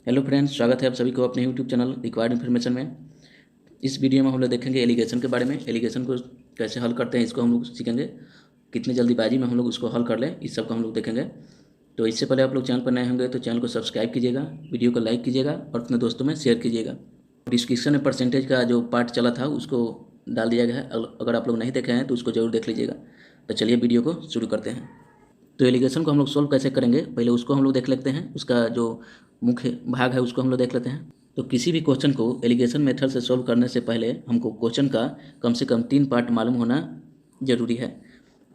Hello friends, स्वागत है आप सभी को अपने यूट्यूब चैनल रिक्वायर्ड इन्फॉर्मेशन में। इस वीडियो में हम लोग देखेंगे एलिगेशन के बारे में। एलिगेशन को कैसे हल करते हैं इसको हम लोग सीखेंगे। कितनी जल्दीबाजी में हम लोग उसको हल कर लें, इस सब को हम लोग देखेंगे। तो इससे पहले आप लोग चैनल पर नए होंगे तो चैनल को सब्सक्राइब कीजिएगा, वीडियो को लाइक कीजिएगा और अपने दोस्तों में शेयर कीजिएगा। डिस्क्रिप्शन में परसेंटेज का जो पार्ट चला था उसको डाल दिया गया है, अगर आप लोग नहीं देखे हैं तो उसको जरूर देख लीजिएगा। तो चलिए वीडियो को शुरू करते हैं। तो एलिगेशन को हम लोग सोल्व कैसे करेंगे, पहले उसको हम लोग देख लेते हैं। उसका जो मुख्य भाग है उसको हम लोग देख लेते हैं। तो किसी भी क्वेश्चन को एलिगेशन मेथड से सोल्व करने से पहले हमको क्वेश्चन का कम से कम 3 पार्ट मालूम होना जरूरी है।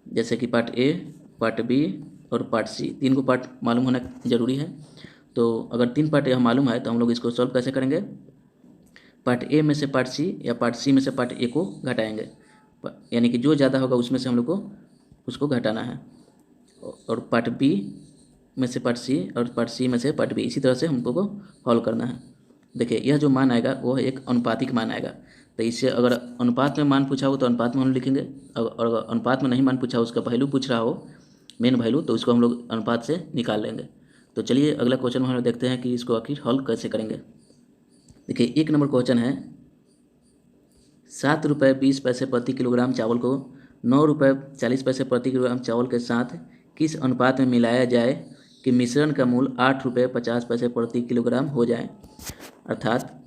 जैसे कि पार्ट ए, पार्ट बी और पार्ट सी, 3 को पार्ट मालूम होना जरूरी है। तो अगर 3 पार्ट यह मालूम है तो हम लोग इसको सोल्व कैसे करेंगे। पार्ट ए में से पार्ट सी या पार्ट सी में से पार्ट ए को घटाएंगे, यानी कि जो ज़्यादा होगा उसमें से हम लोग को उसको घटाना है। और पार्ट बी में से पार्ट सी और पार्ट सी में से पार्ट बी, इसी तरह से हमको को हल करना है। देखिए यह जो मान आएगा वो एक अनुपातिक मान आएगा। तो इससे अगर अनुपात में मान पूछा हो तो अनुपात में हम लिखेंगे, और अगर अनुपात में नहीं मान पूछा हो, उसका वैल्यू पूछ रहा हो, मेन वैल्यू, तो उसको हम लोग अनुपात से निकाल लेंगे। तो चलिए अगला क्वेश्चन हम लोग देखते हैं कि इसको आखिर हल कैसे करेंगे। देखिए 1 नंबर क्वेश्चन है, 7 रुपये 20 पैसे प्रति किलोग्राम चावल को 9 रुपये 40 पैसे प्रति किलोग्राम चावल के साथ किस अनुपात में मिलाया जाए कि मिश्रण का मूल्य 8 रुपये 50 पैसे प्रति किलोग्राम हो जाए। अर्थात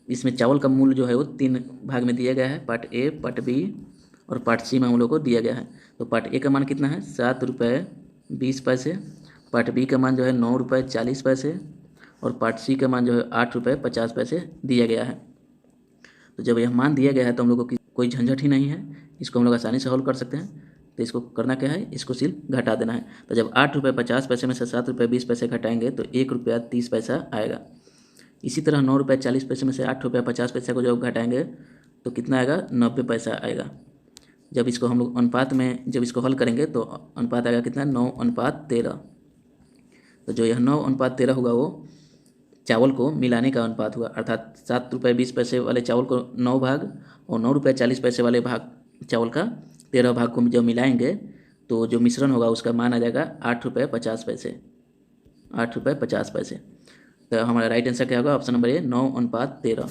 इसमें चावल का मूल्य जो है वो 3 भाग में दिया गया है, पार्ट ए, पार्ट बी और पार्ट सी में हम लोग को दिया गया है। तो पार्ट ए का मान कितना है, 7 रुपये 20 पैसे। पार्ट बी का मान जो है 9 रुपये 40 पैसे और पार्ट सी का मान जो है 8 रुपये 50 पैसे दिया गया है। तो जब यह मान दिया गया है तो हम लोग को कोई झंझट ही नहीं है, इसको हम लोग आसानी से हल कर सकते हैं। तो इसको करना क्या है, इसको सिर्फ घटा देना है। तो जब 8 रुपये 50 पैसे में से 7 रुपये 20 पैसे घटाएंगे तो 1 रुपया 30 पैसा आएगा। इसी तरह 9 रुपये 40 पैसे में से 8 रुपया 50 पैसा को जब घटाएंगे तो कितना आएगा, 90 पैसा आएगा। जब इसको हम लोग अनुपात में जब इसको हल करेंगे तो अनुपात आएगा कितना, 9:13। तो जो यह 9:13 होगा वो चावल को मिलाने का अनुपात हुआ। अर्थात 7 रुपये 20 पैसे वाले चावल को 9 भाग और 9 रुपये 40 पैसे वाले भाग चावल का 13 भाग को जब मिलाएंगे तो जो मिश्रण होगा उसका मान आ जाएगा 8 रुपये 50 पैसे। 8 रुपये 50 पैसे। तो हमारा राइट आंसर क्या होगा, ऑप्शन नंबर ए, 9:13।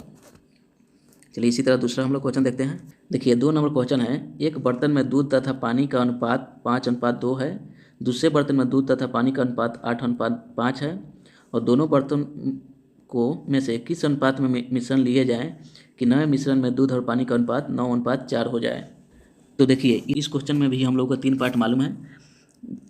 चलिए इसी तरह दूसरा हम लोग क्वेश्चन देखते हैं। देखिए 2 नंबर क्वेश्चन है, एक बर्तन में दूध तथा पानी का अनुपात 5:2 है, दूसरे बर्तन में दूध तथा पानी का अनुपात 8:5 है और दोनों बर्तन को में से किस अनुपात में मिश्रण लिए जाएं कि नए मिश्रण में दूध और पानी का अनुपात 9:4 हो जाए। तो देखिए इस क्वेश्चन में भी हम लोग को 3 पार्ट मालूम है।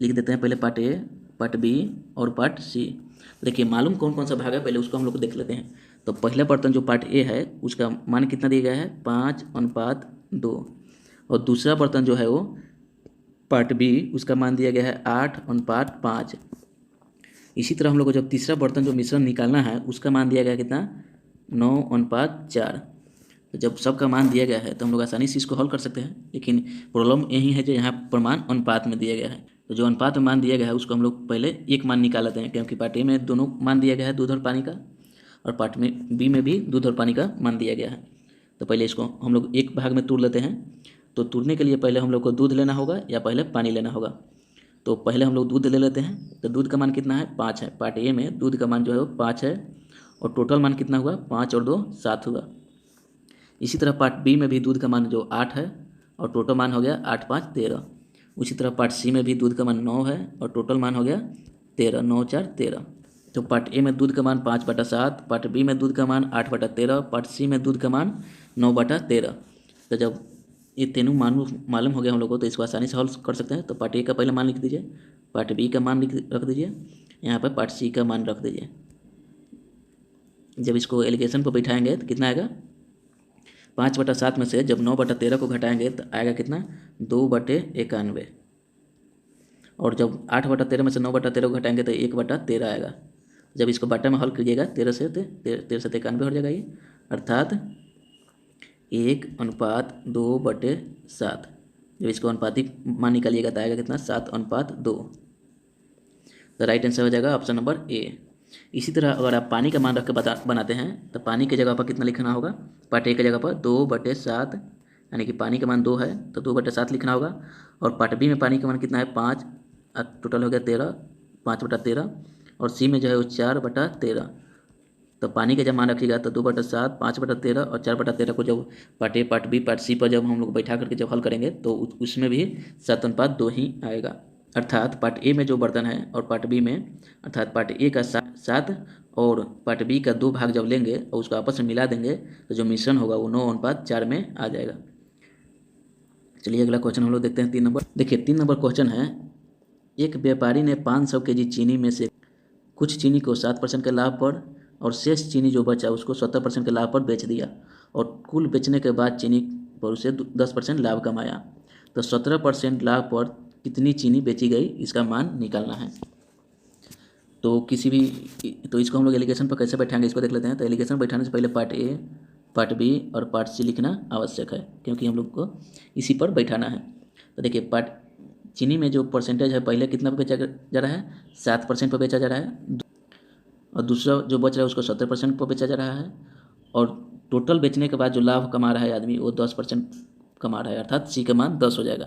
लिख देते हैं पहले पार्ट ए, पार्ट बी और पार्ट सी। देखिए मालूम कौन कौन सा भाग है पहले उसको हम लोग देख लेते हैं। तो पहला बर्तन जो पार्ट ए है उसका मान कितना दिया गया है, 5:2। और दूसरा बर्तन जो है वो पार्ट बी, उसका मान दिया गया है 8:5। इसी तरह हम लोग को जब तीसरा बर्तन जो मिश्रण निकालना है उसका मान दिया गया कितना, 9:4। तो जब सबका मान दिया गया है तो हम लोग आसानी से इसको हल कर सकते हैं। लेकिन प्रॉब्लम यही है जो यहाँ पर मान अनुपात में दिया गया है। तो जो अनुपात में मान दिया गया है उसको हम लोग पहले एक मान निकाल लेते हैं, क्योंकि पार्ट ए में दोनों मान दिया गया है, दूध और पानी का, और पार्ट में बी में भी दूध और पानी का मान दिया गया है। तो पहले इसको हम लोग एक भाग में तोड़ लेते हैं। तो तोड़ने के लिए पहले हम लोग को दूध लेना होगा या पहले पानी लेना होगा। तो पहले हम लोग दूध ले लेते हैं। तो दूध का मान कितना है, 5 है। पार्ट ए में दूध का मान जो है वो 5 है और टोटल मान कितना हुआ, 5 और 2 7 हुआ। इसी तरह पार्ट बी में भी दूध का मान जो 8 है और टोटल मान हो गया 8×5=13। उसी तरह पार्ट सी में भी दूध का मान 9 है और टोटल मान हो गया 13, 9×4=13। तो पार्ट ए में दूध का मान 5/7, पार्ट बी में दूध का मान 8/13, पार्ट सी में दूध का मान 9/13। तो जब ये तीनों मालूम हो गया हम लोग को तो इसको आसानी से हल कर सकते हैं। तो पार्ट ए का पहले मान लिख दीजिए, पार्ट बी का मान रख दीजिए, यहाँ पर पार्ट सी का मान रख दीजिए। जब इसको एलिगेशन पर बैठाएंगे तो कितना आएगा, 5/7 में से जब 9/13 को घटाएंगे तो आएगा कितना, 2/91। और जब 8/13 में से 9/13 को घटाएंगे तो 1/13 आएगा। जब इसको बटा में हल कीजिएगा 13 से 91 हो जाएगा ये, अर्थात 1:2/7। जब इसको अनुपातिक मान निकालिएगा तो आएगा कितना, 7:2। तो राइट आंसर हो जाएगा ऑप्शन नंबर ए। इसी तरह अगर आप पानी का मान रख के बनाते हैं तो पानी की जगह पर कितना लिखना होगा, पार्ट ए की जगह पर 2/7, यानी कि पानी का मान 2 है तो 2/7 लिखना होगा। और पार्ट बी में पानी का मान कितना है, 5, टोटल हो गया 13, 5/13। और सी में जो है वो 4/13। तो पानी का जब मान रखिएगा तो 2/7, 5/13 और 4/13 को जब part A, part B, part C पर जब हम लोग बैठा करके जब हल करेंगे तो उसमें भी 7:2 ही आएगा। अर्थात पार्ट ए में जो बर्तन है और पार्ट बी में, अर्थात पार्ट ए का 7 और पार्ट बी का 2 भाग जब लेंगे और उसको आपस में मिला देंगे तो जो मिश्रण होगा वो 9:4 में आ जाएगा। चलिए अगला क्वेश्चन हम लोग देखते हैं 3 नंबर। देखिए 3 नंबर क्वेश्चन है, एक व्यापारी ने 500 kg चीनी में से कुछ चीनी को 7% के लाभ पर और शेष चीनी जो बचा उसको 70% के लाभ पर बेच दिया और कुल बेचने के बाद चीनी पर उसे 10% लाभ कमाया। तो 17% लाभ पर कितनी चीनी बेची गई, इसका मान निकालना है। तो किसी भी तो इसको हम लोग एलिगेशन पर कैसे बैठाएंगे इसको देख लेते हैं। तो एलिगेशन बैठाने से पहले पार्ट ए, पार्ट बी और पार्ट सी लिखना आवश्यक है क्योंकि हम लोग को इसी पर बैठाना है। तो देखिए पार्ट चीनी में जो परसेंटेज है पहले कितना पर बेचा जा रहा है, 7% पर बेचा जा रहा है और दूसरा जो बच रहा है उसको 70% पर बेचा जा रहा है और टोटल बेचने के बाद जो लाभ कमा रहा है आदमी वो 10% कमा रहा है, अर्थात सी का मान 10 हो जाएगा।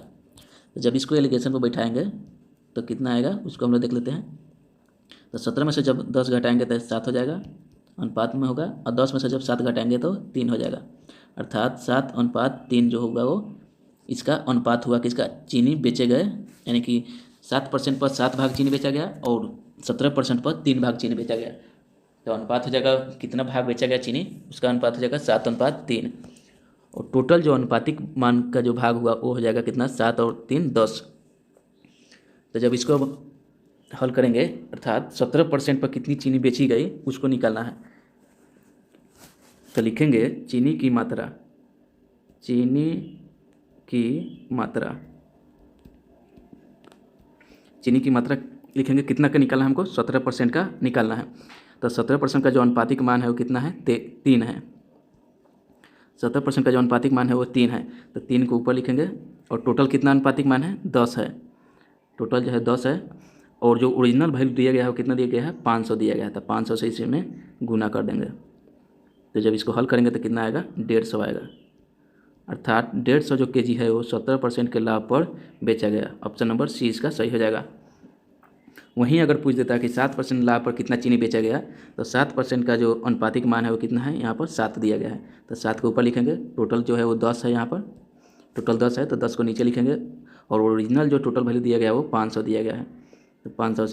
तो जब इसको एलिगेशन पर बैठाएंगे तो कितना आएगा उसको हम लोग देख लेते हैं। तो 17 में से जब 10 घटाएंगे तो 7 हो जाएगा, अनुपात में होगा, और 10 में से जब 7 घटाएंगे तो 3 हो जाएगा, अर्थात 7:3 जो होगा वो इसका अनुपात हुआ कि इसका चीनी बेचे गए, यानी कि 7% पर 7 भाग चीनी बेचा गया और 17% पर 3 भाग चीनी बेचा गया। तो अनुपात हो जाएगा कितना भाग बेचा गया चीनी, उसका अनुपात हो जाएगा 7:3 और टोटल जो अनुपातिक मान का जो भाग हुआ वो हो जाएगा कितना, 7 और 3 10। तो जब इसको हल करेंगे अर्थात 17% पर कितनी चीनी बेची गई उसको निकालना है। तो लिखेंगे चीनी की मात्रा, चीनी की मात्रा, चीनी की मात्रा लिखेंगे, कितना का निकालना है हमको, 17% का निकालना है। तो 17% का जो अनुपातिक मान है वो कितना है, 3 है। 17% का जो अनुपातिक मान है वो 3 है, तो 3 को ऊपर लिखेंगे और टोटल कितना अनुपातिक मान है, 10 है। टोटल जो है 10 है और जो ओरिजिनल वैल्यू दिया गया है वो कितना दिया गया है, 500 दिया गया है। तो 500 से इसी में गुना कर देंगे। तो जब इसको हल करेंगे तो कितना आएगा, 150 आएगा, अर्थात 150 जो केजी है वो 17% के लाभ पर बेचा गया। ऑप्शन नंबर सी इसका सही हो जाएगा। वहीं अगर पूछ देता है कि 7% लाभ पर कितना चीनी बेचा गया, तो 7% का जो अनुपातिक मान है वो कितना है, यहाँ पर 7 दिया गया है। तो 7 के ऊपर लिखेंगे, टोटल जो है वो 10 है, यहाँ पर टोटल 10 है तो 10 को नीचे लिखेंगे और ओरिजिनल जो टोटल वैल्यू दिया गया है वो 500 दिया गया है। तो 500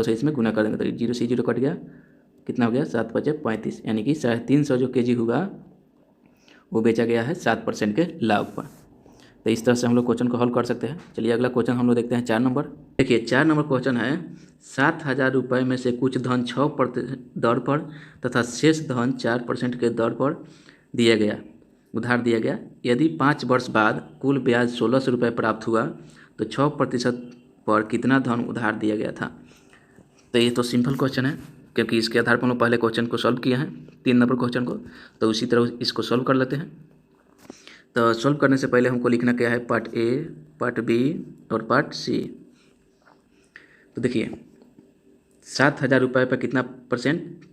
से इसमें गुना कर देंगे तो 0 से 0 कट गया, कितना हो गया, 7×5 = 35, यानी कि 350 जो केजी होगा वो बेचा गया है 7% के लाभ पर। तो इस तरह से हम लोग क्वेश्चन को हल कर सकते हैं। चलिए अगला क्वेश्चन हम लोग देखते हैं 4 नंबर। देखिए 4 नंबर क्वेश्चन है, 7,000 रुपये में से कुछ धन 6% दर पर तथा शेष धन 4% के दर पर दिया गया, उधार दिया गया। यदि 5 वर्ष बाद कुल ब्याज 1,600 रुपये प्राप्त हुआ तो 6% पर कितना धन उधार दिया गया था। तो ये तो सिंपल क्वेश्चन है क्योंकि इसके आधार पर हम लोग पहले क्वेश्चन को सॉल्व किया है 3 नंबर क्वेश्चन को, तो उसी तरह इसको सॉल्व कर लेते हैं। तो सॉल्व करने से पहले हमको लिखना क्या है, पार्ट ए, पार्ट बी और पार्ट सी। तो देखिए 7,000 रुपये पर कितना परसेंट,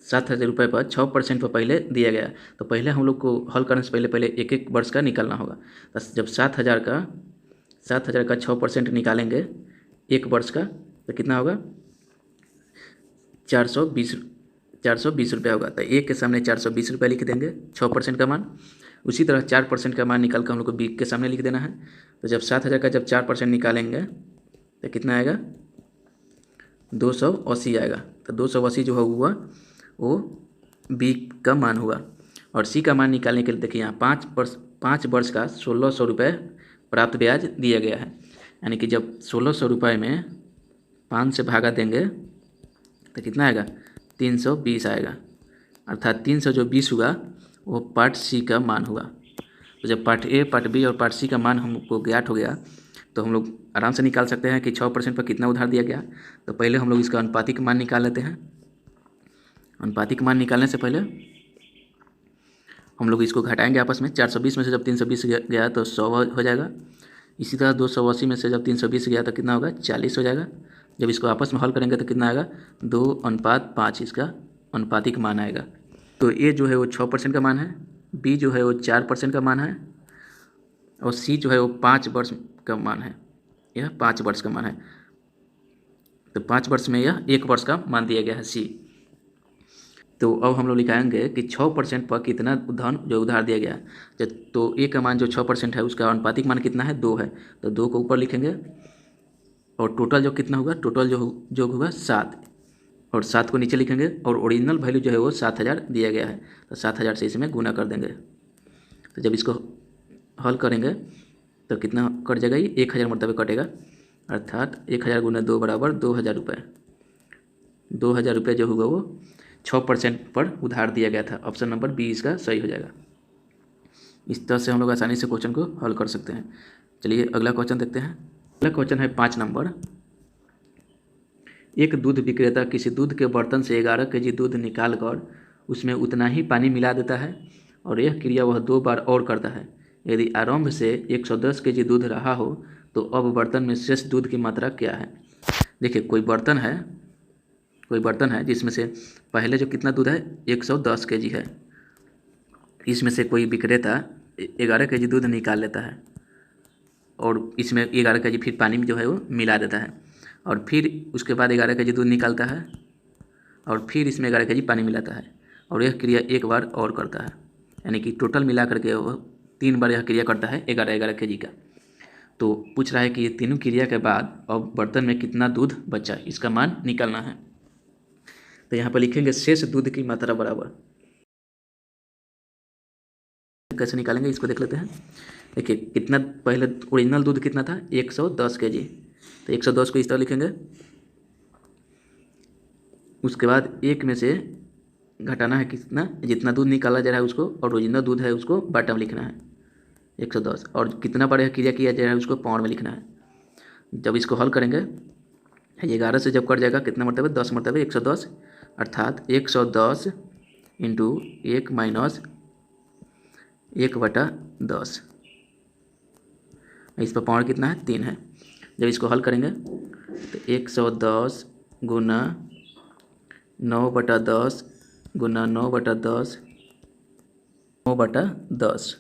7,000 रुपये पर 6% पर पहले दिया गया। तो पहले हम लोग को हल करने से पहले एक एक वर्ष का निकालना होगा। तो जब 7,000 का 6% निकालेंगे एक वर्ष का तो कितना होगा, 420 रुपया होगा। तो एक के सामने 420 रुपया लिख देंगे 6% का मान। उसी तरह 4% का मान निकाल कर हम लोग को बी के सामने लिख देना है। तो जब 7,000 का जब 4% निकालेंगे तो कितना आएगा, 280 आएगा। तो 280 जो हुआ वो बी का मान हुआ। और सी का मान निकालने के लिए देखिए यहाँ 5 वर्ष का 1,600 रुपये प्राप्त ब्याज दिया गया है, यानी कि जब 1,600 रुपये में 5 से भागा देंगे तो कितना आएगा, 320 आएगा, अर्थात 320 हुआ वो पार्ट सी का मान हुआ। तो जब पार्ट ए, पार्ट बी और पार्ट सी का मान हमको ज्ञात हो गया तो हम लोग आराम से निकाल सकते हैं कि 6% पर कितना उधार दिया गया। तो पहले हम लोग इसका अनुपातिक मान निकाल लेते हैं। अनुपातिक मान निकालने से पहले हम लोग इसको घटाएंगे आपस में। 420 में से जब 320 गया तो 100 हो जाएगा। इसी तरह 280 में से जब 320 गया तो कितना होगा, 40 हो जाएगा। जब इसको आपस में हल करेंगे तो कितना आएगा, 2:5 इसका अनुपातिक मान आएगा। तो ए जो है वो 6% का मान है, बी जो है वो 4% का मान है और सी जो है वो 5 वर्ष का मान है। यह 5 वर्ष का मान है। तो 5 वर्ष में यह 1 वर्ष का मान दिया गया है सी। तो अब हम लोग लिखाएंगे कि 6% पर कितना धन जो उधार दिया गया है। तो ए का मान जो 6% है उसका अनुपातिक मान कितना है, 2 है। तो 2 को ऊपर लिखेंगे और टोटल जो कितना होगा, टोटल जो होगा 7, और 7 को नीचे लिखेंगे और ओरिजिनल वैल्यू जो है वो 7000 दिया गया है। तो 7000 से इसमें गुना कर देंगे। तो जब इसको हल करेंगे तो कितना कट जाएगा, ये 1000 मरतबे कटेगा, अर्थात 1000 गुना 2 बराबर 2000 रुपये। 2000 रुपये जो होगा वो 6% पर उधार दिया गया था। ऑप्शन नंबर बी इसका सही हो जाएगा। इस तरह से हम लोग आसानी से क्वेश्चन को हल कर सकते हैं। चलिए अगला क्वेश्चन देखते हैं। अगला क्वेश्चन है 5 नंबर। एक दूध विक्रेता किसी दूध के बर्तन से 11 kg दूध निकाल कर उसमें उतना ही पानी मिला देता है और यह क्रिया वह 2 बार और करता है। यदि आरंभ से 110 kg दूध रहा हो तो अब बर्तन में शेष दूध की मात्रा क्या है। देखिए कोई बर्तन है जिसमें से पहले जो कितना दूध है 110 kg है। इसमें से कोई विक्रेता 11 kg दूध निकाल लेता है और इसमें 11 kg फिर पानी में जो है वो मिला देता है, और फिर उसके बाद 11 kg दूध निकालता है और फिर इसमें 11 kg पानी मिलाता है, और यह क्रिया 1 बार और करता है। यानी कि टोटल मिला करके वो 3 बार यह क्रिया करता है 11 kg का। तो पूछ रहा है कि ये तीनों क्रिया के बाद अब बर्तन में कितना दूध बचा, इसका मान निकालना है। तो यहाँ पर लिखेंगे शेष दूध की मात्रा बराबर। कैसे निकालेंगे इसको देख लेते हैं। देखिए कितना पहले ओरिजिनल दूध कितना था 110 kg। तो 110 को इस तरह लिखेंगे, उसके बाद 1 में से घटाना है कितना, जितना दूध निकाला जा रहा है उसको, और ओरिजिनल दूध है उसको बॉटम लिखना है 110, और कितना बार क्रिया किया जा रहा है उसको पाउंड में लिखना है। जब इसको हल करेंगे 11 से जब कट जाएगा कितना मरतबे, 10 मरतबे 110, अर्थात 110 इंटू 1 माइनस 1/10। इस पर पाउंड कितना है, 3 है। जब इसको हल करेंगे तो 110 गुना 9/10 गुना 9/10 9/10।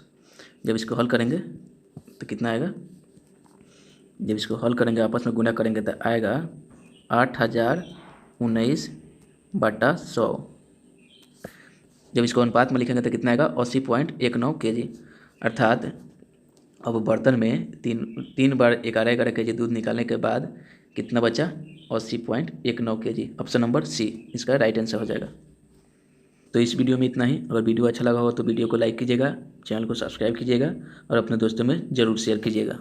जब इसको हल करेंगे तो कितना आएगा, जब इसको हल करेंगे आपस में गुना करेंगे तो आएगा 8019/100। जब इसको अनुपात में लिखेंगे तो कितना आएगा 80.19 kg। अर्थात अब बर्तन में तीन बार 11 kg दूध निकालने के बाद कितना बचा, 80.19 kg। ऑप्शन नंबर सी इसका राइट आंसर हो जाएगा। तो इस वीडियो में इतना ही। अगर वीडियो अच्छा लगा हो तो वीडियो को लाइक कीजिएगा, चैनल को सब्सक्राइब कीजिएगा और अपने दोस्तों में ज़रूर शेयर कीजिएगा।